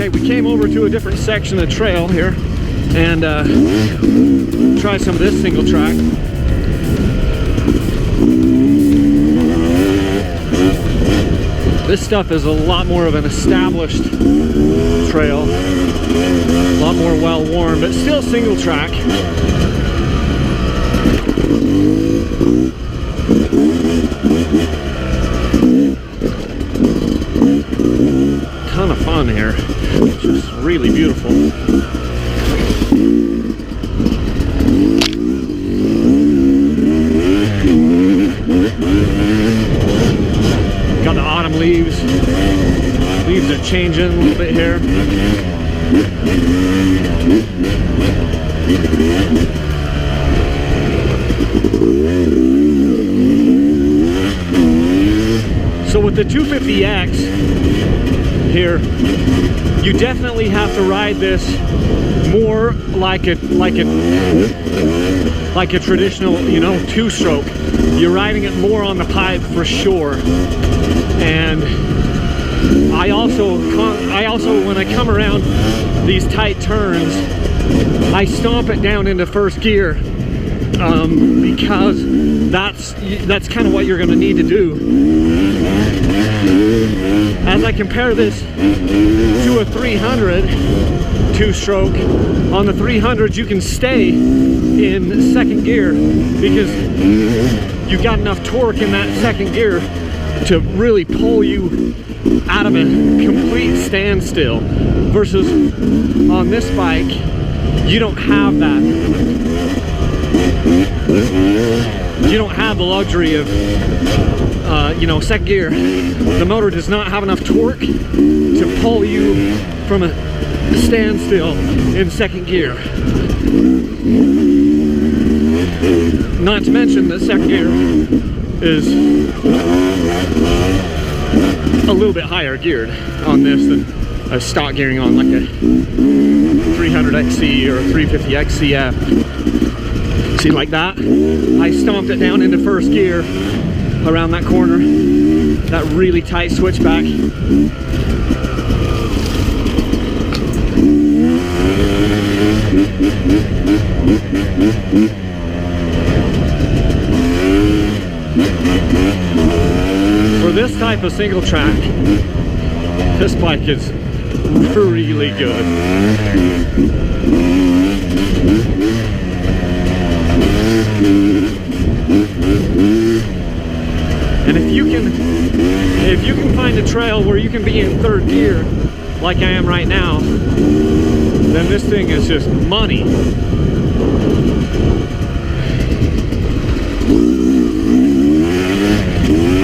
right, we came over to a different section of trail here and try some of this single track. This stuff is a lot more of an established trail, a lot more well-worn, but still single track. Ton of fun here, just really beautiful. Got the autumn leaves. Leaves are changing a little bit here. So with the 250X here, you definitely have to ride this more like a traditional, you know, two-stroke. You're riding it more on the pipe for sure. And I also when I come around these tight turns, I stomp it down into first gear, because that's kind of what you're going to need to do. As I compare this to a 300 two-stroke, on the 300s you can stay in second gear because you've got enough torque in that second gear to really pull you out of a complete standstill, versus on this bike you don't have that. You don't have the luxury of you know, second gear. The motor does not have enough torque to pull you from a standstill in second gear. Not to mention that second gear is a little bit higher geared on this than a stock gearing on like a 300XC or a 350XCF. See, like that? I stomped it down into first gear around that corner, that really tight switchback. For this type of single track, this bike is really good. And if you can find a trail where you can be in third gear like I am right now, then this thing is just money.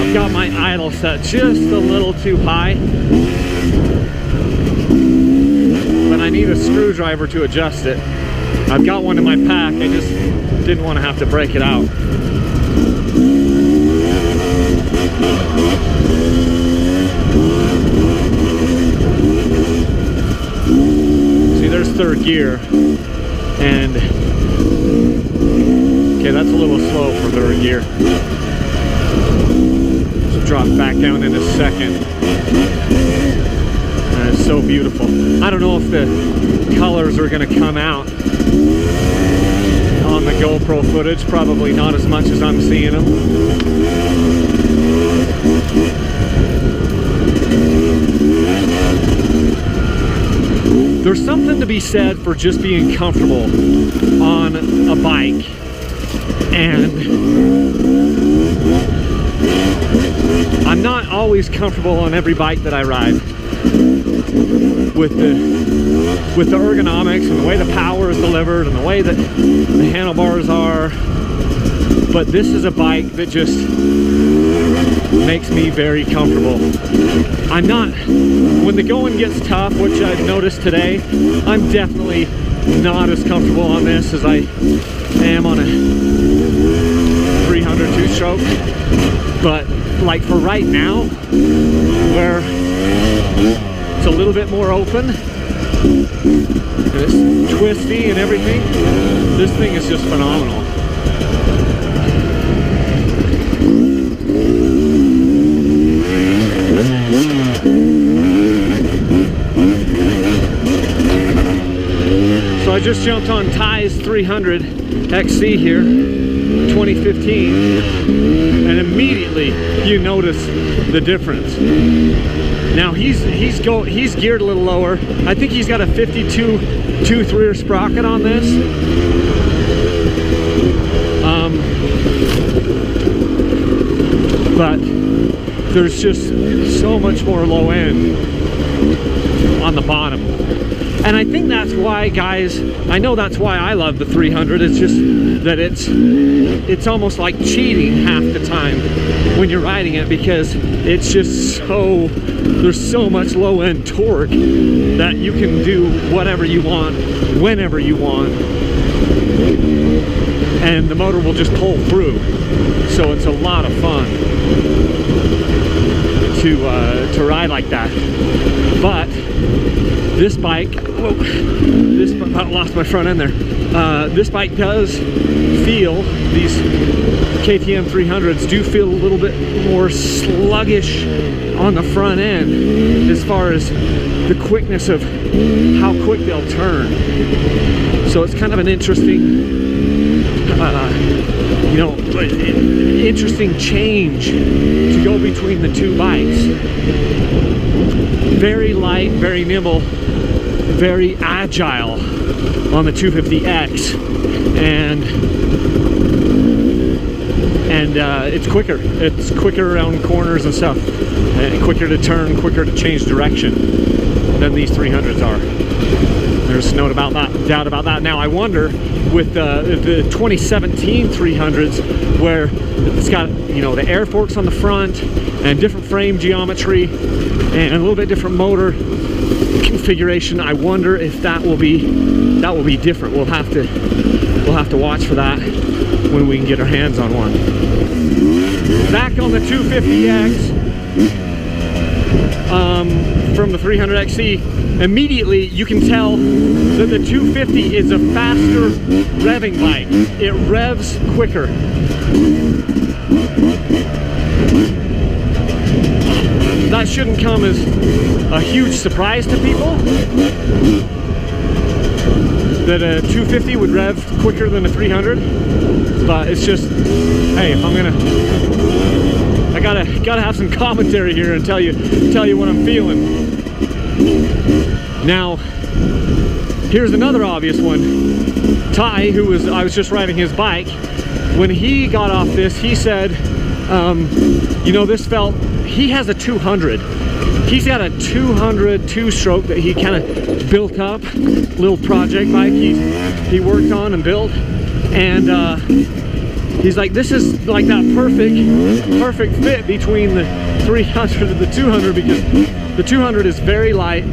I've got my idle set just a little too high, but I need a screwdriver to adjust it. I've got one in my pack, I just didn't want to have to break it out. See, there's third gear, and okay, that's a little slow for third gear. So drop back down into second. And it's so beautiful. I don't know if the colors are going to come out on the GoPro footage, probably not as much as I'm seeing them. There's something to be said for just being comfortable on a bike, and I'm not always comfortable on every bike that I ride with the ergonomics and the way the power is delivered and the way that the handlebars are, but this is a bike that just makes me very comfortable. I'm not, when the going gets tough, which I've noticed today, I'm definitely not as comfortable on this as I am on a 300 two-stroke, but like for right now, where it's a little bit more open and it's twisty and everything, this thing is just phenomenal. just jumped on Ty's 300 XC here, 2015, and immediately you notice the difference. Now he's geared a little lower. I think he's got a 52 tooth rear sprocket on this. But there's just so much more low end on the bottom. And I think that's why, guys, I know that's why I love the 300. It's just that it's almost like cheating half the time when you're riding it, because it's just so, there's so much low end torque that you can do whatever you want, whenever you want, and the motor will just pull through. So it's a lot of fun to ride like that. But this bike, whoa, this, I lost my front end there. This bike does feel, these KTM 300s do feel a little bit more sluggish on the front end as far as the quickness of how quick they'll turn. So it's kind of an interesting, you know, interesting change to go between the two bikes. Very light, very nimble, very agile on the 250X, and it's quicker. It's quicker around corners and stuff, and quicker to turn, quicker to change direction than these 300s are. There's no doubt about that. Now I wonder with the 2017 300s, where it's got, you know, the air forks on the front and different frame geometry and a little bit different motor configuration, I wonder if that will be different. We'll have to watch for that when we can get our hands on one. Back on the 250X from the 300XC, immediately you can tell that the 250 is a faster revving bike. It revs quicker. That shouldn't come as a huge surprise to people, that a 250 would rev quicker than a 300, but it's just, hey, if I'm gonna, I gotta have some commentary here and tell you what I'm feeling. Now, here's another obvious one. Ty, I was just riding his bike, when he got off this, he said, you know, this felt, he has a 200. He's got a 200 two-stroke that he kind of built up, little project bike he worked on and built, and he's like, this is like that perfect fit between the 300 and the 200, because the 200 is very light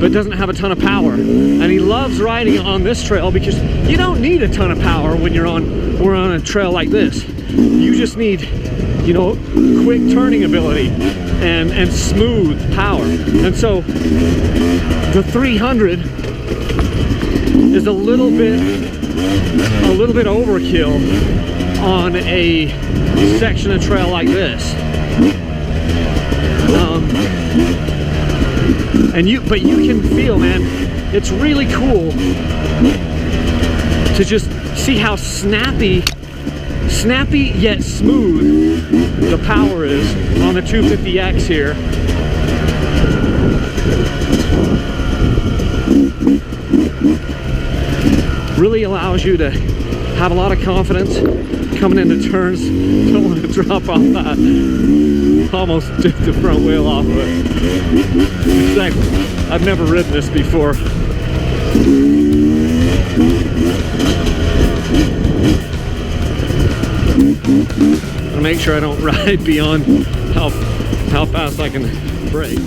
but doesn't have a ton of power, and he loves riding on this trail because you don't need a ton of power when we're on a trail like this. You just need, you know, quick turning ability and smooth power. And so the 300 is a little bit overkill on a section of trail like this. But you can feel, man, it's really cool to just see how snappy yet smooth the power is on the 250X here. Really allows you to have a lot of confidence coming into turns. Don't want to drop off that. Almost took the front wheel off of it. Exactly. I've never ridden this before. I'll make sure I don't ride beyond how fast I can brake.